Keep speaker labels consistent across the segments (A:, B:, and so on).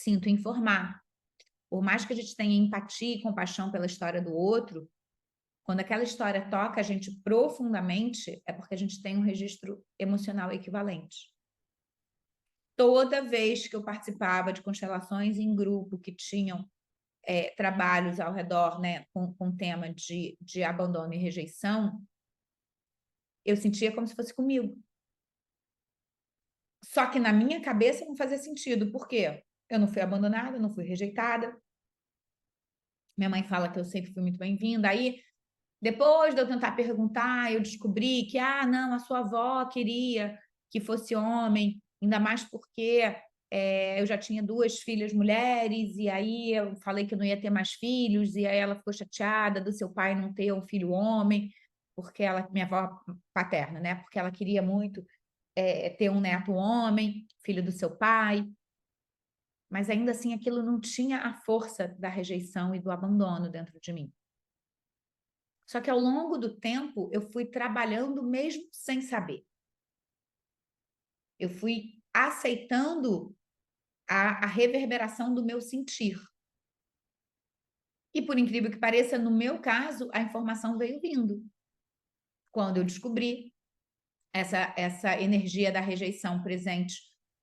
A: sinto informar. Por mais que a gente tenha empatia e compaixão pela história do outro, quando aquela história toca a gente profundamente, é porque a gente tem um registro emocional equivalente. Toda vez que eu participava de constelações em grupo que tinham trabalhos ao redor, né, com tema de abandono e rejeição, eu sentia como se fosse comigo. Só que na minha cabeça não fazia sentido. Por quê? Eu não fui abandonada, não fui rejeitada. Minha mãe fala que eu sempre fui muito bem-vinda. Aí, depois de eu tentar perguntar, eu descobri que, não, a sua avó queria que fosse homem, ainda mais porque eu já tinha 2 filhas mulheres, e aí eu falei que eu não ia ter mais filhos, e aí ela ficou chateada do seu pai não ter um filho homem, porque ela, minha avó paterna, né? Porque ela queria muito ter um neto homem, filho do seu pai, mas ainda assim aquilo não tinha a força da rejeição e do abandono dentro de mim. Só que ao longo do tempo eu fui trabalhando mesmo sem saber. Eu fui aceitando a reverberação do meu sentir. E por incrível que pareça, no meu caso, a informação veio vindo. Quando eu descobri essa energia da rejeição presente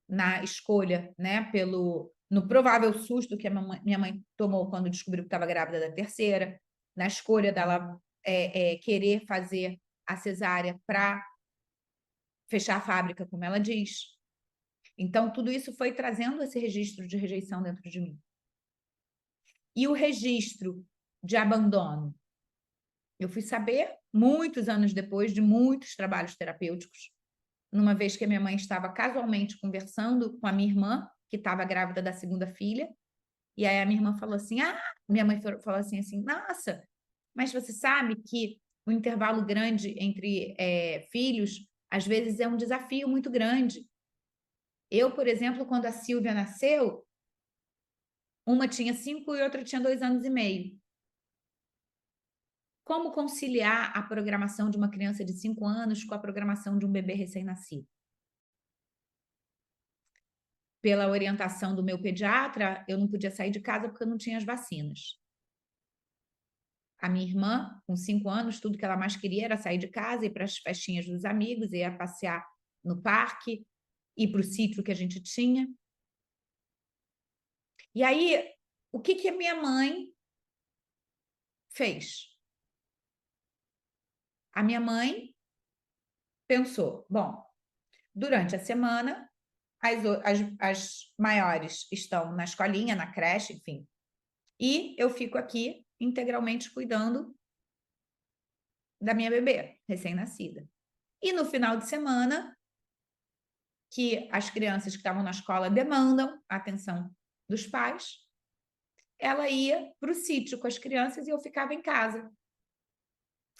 A: na escolha, né, no provável susto que a minha mãe tomou quando descobriu que estava grávida da terceira, na escolha dela querer fazer a cesárea para fechar a fábrica, como ela diz. Então, tudo isso foi trazendo esse registro de rejeição dentro de mim. E o registro de abandono? Eu fui saber muitos anos depois de muitos trabalhos terapêuticos, numa vez que a minha mãe estava casualmente conversando com a minha irmã, que estava grávida da segunda filha, e aí a minha irmã falou assim, minha mãe falou assim, nossa, mas você sabe que o intervalo grande entre filhos, às vezes é um desafio muito grande. Eu, por exemplo, quando a Silvia nasceu, uma tinha 5 e outra tinha 2 anos e meio. Como conciliar a programação de uma criança de 5 anos com a programação de um bebê recém-nascido? Pela orientação do meu pediatra, eu não podia sair de casa porque eu não tinha as vacinas. A minha irmã, com 5 anos, tudo que ela mais queria era sair de casa, ir para as festinhas dos amigos, ir passear no parque, ir para o sítio que a gente tinha. E aí, o que a minha mãe fez? A minha mãe pensou, bom, durante a semana, as maiores estão na escolinha, na creche, enfim, e eu fico aqui integralmente cuidando da minha bebê recém-nascida. E no final de semana, que as crianças que estavam na escola demandam a atenção dos pais, ela ia para o sítio com as crianças e eu ficava em casa.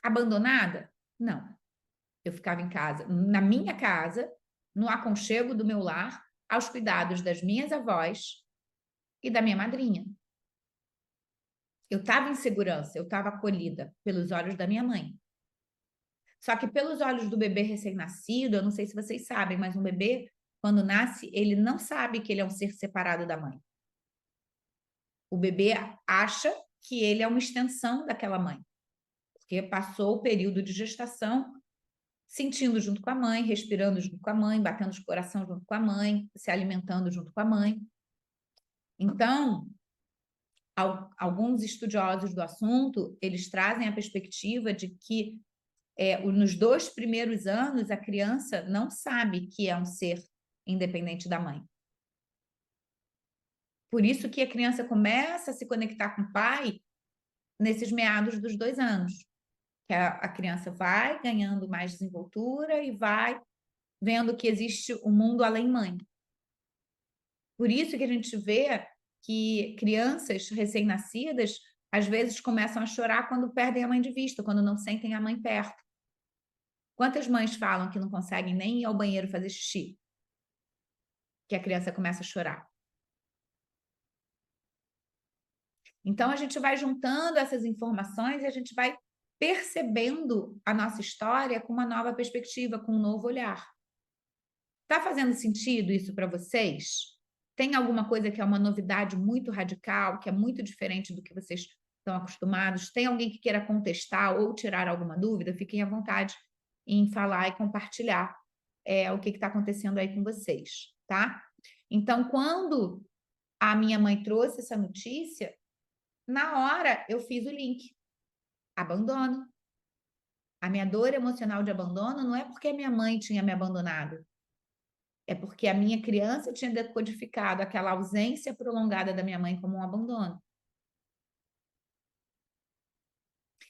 A: Abandonada? Não. Eu ficava em casa, na minha casa, no aconchego do meu lar, aos cuidados das minhas avós e da minha madrinha. Eu estava em segurança, eu estava acolhida pelos olhos da minha mãe. Só que pelos olhos do bebê recém-nascido, eu não sei se vocês sabem, mas um bebê, quando nasce, ele não sabe que ele é um ser separado da mãe. O bebê acha que ele é uma extensão daquela mãe, porque passou o período de gestação sentindo junto com a mãe, respirando junto com a mãe, batendo o coração junto com a mãe, se alimentando junto com a mãe. Então, alguns estudiosos do assunto, eles trazem a perspectiva de que nos 2 primeiros anos, a criança não sabe que é um ser independente da mãe. Por isso que a criança começa a se conectar com o pai nesses meados dos 2 anos. Que a criança vai ganhando mais desenvoltura e vai vendo que existe um mundo além mãe. Por isso que a gente vê que crianças recém-nascidas, às vezes, começam a chorar quando perdem a mãe de vista, quando não sentem a mãe perto. Quantas mães falam que não conseguem nem ir ao banheiro fazer xixi? Que a criança começa a chorar. Então, a gente vai juntando essas informações e a gente vai percebendo a nossa história com uma nova perspectiva, com um novo olhar. Está fazendo sentido isso para vocês? tem alguma coisa que é uma novidade muito radical, que é muito diferente do que vocês estão acostumados, tem alguém que queira contestar ou tirar alguma dúvida, fiquem à vontade em falar e compartilhar o que está acontecendo aí com vocês, tá? Então, quando a minha mãe trouxe essa notícia, na hora eu fiz o link. Abandono. A minha dor emocional de abandono não é porque a minha mãe tinha me abandonado, é porque a minha criança tinha decodificado aquela ausência prolongada da minha mãe como um abandono.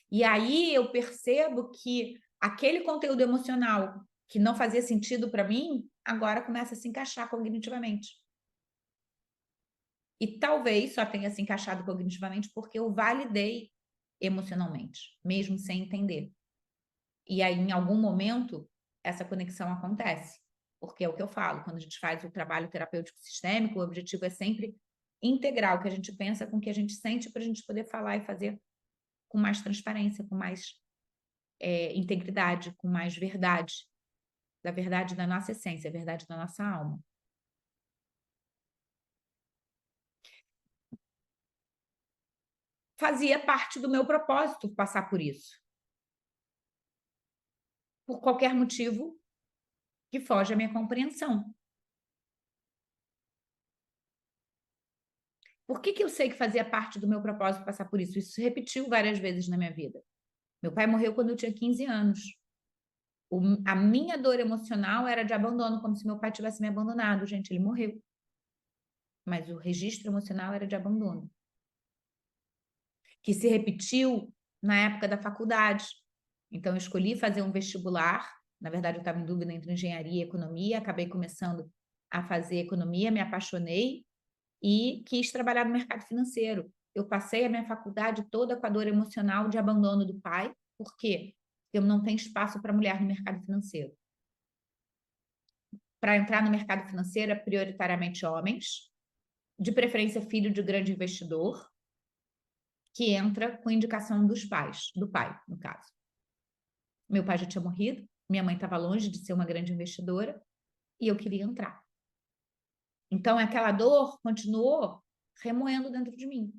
A: E aí eu percebo que aquele conteúdo emocional que não fazia sentido para mim, agora começa a se encaixar cognitivamente. E talvez só tenha se encaixado cognitivamente porque eu validei emocionalmente, mesmo sem entender. E aí, em algum momento, essa conexão acontece. Porque é o que eu falo, quando a gente faz o trabalho terapêutico sistêmico, o objetivo é sempre integrar o que a gente pensa com o que a gente sente para a gente poder falar e fazer com mais transparência, com mais integridade, com mais verdade, da verdade da nossa essência, a verdade da nossa alma. Fazia parte do meu propósito passar por isso. Por qualquer motivo que foge à minha compreensão. Por que eu sei que fazia parte do meu propósito passar por isso? Isso se repetiu várias vezes na minha vida. Meu pai morreu quando eu tinha 15 anos. A minha dor emocional era de abandono, como se meu pai tivesse me abandonado. Gente, ele morreu. Mas o registro emocional era de abandono. Que se repetiu na época da faculdade. Então, eu escolhi fazer um vestibular. Na verdade, eu estava em dúvida entre engenharia e economia. Acabei começando a fazer economia, me apaixonei e quis trabalhar no mercado financeiro. Eu passei a minha faculdade toda com a dor emocional de abandono do pai. Por quê? Eu não tenho espaço para mulher no mercado financeiro. Para entrar no mercado financeiro, é prioritariamente homens, de preferência filho de grande investidor, que entra com indicação dos pais, do pai, no caso. Meu pai já tinha morrido, minha mãe estava longe de ser uma grande investidora, e eu queria entrar. Então, aquela dor continuou remoendo dentro de mim.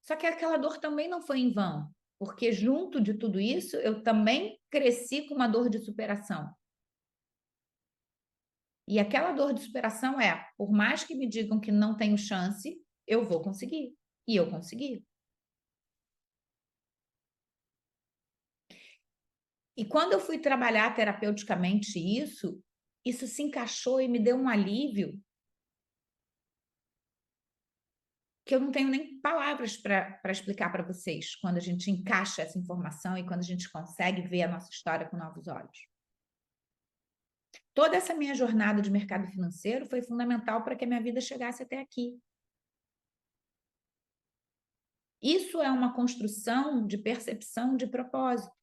A: Só que aquela dor também não foi em vão, porque junto de tudo isso, eu também cresci com uma dor de superação. E aquela dor de superação é, por mais que me digam que não tenho chance, eu vou conseguir. E eu consegui. E quando eu fui trabalhar terapeuticamente isso se encaixou e me deu um alívio que eu não tenho nem palavras para explicar para vocês quando a gente encaixa essa informação e quando a gente consegue ver a nossa história com novos olhos. Toda essa minha jornada de mercado financeiro foi fundamental para que a minha vida chegasse até aqui. Isso é uma construção de percepção de propósito.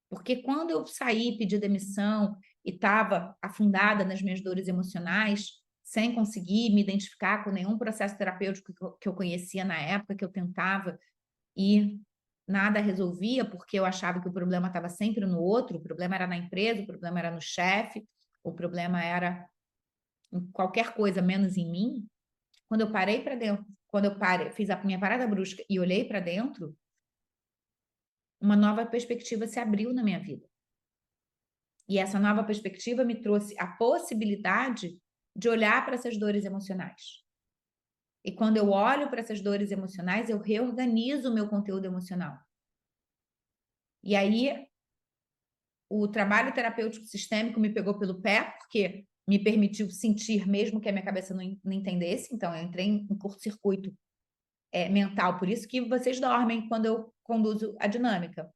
A: Porque quando eu saí, pedi demissão e estava afundada nas minhas dores emocionais, sem conseguir me identificar com nenhum processo terapêutico que eu conhecia na época, que eu tentava, e nada resolvia, porque eu achava que o problema estava sempre no outro, o problema era na empresa, o problema era no chefe, o problema era em qualquer coisa, menos em mim. Quando eu parei para dentro, quando eu fiz a minha parada brusca e olhei para dentro, uma nova perspectiva se abriu na minha vida. E essa nova perspectiva me trouxe a possibilidade de olhar para essas dores emocionais. E quando eu olho para essas dores emocionais, eu reorganizo o meu conteúdo emocional. E aí, o trabalho terapêutico sistêmico me pegou pelo pé, porque me permitiu sentir mesmo que a minha cabeça não entendesse. Então, eu entrei em curto-circuito mental. Por isso que vocês dormem quando eu conduzo a dinâmica.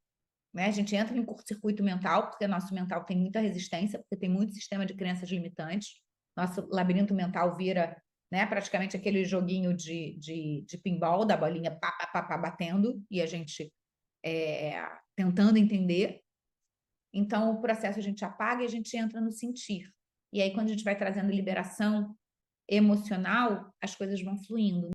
A: Né? A gente entra em curto-circuito mental, porque nosso mental tem muita resistência, porque tem muito sistema de crenças limitantes. Nosso labirinto mental vira, né, praticamente aquele joguinho de pinball, da bolinha pá, pá, pá, batendo, e a gente tentando entender. Então, o processo a gente apaga e a gente entra no sentir. E aí, quando a gente vai trazendo liberação emocional, as coisas vão fluindo.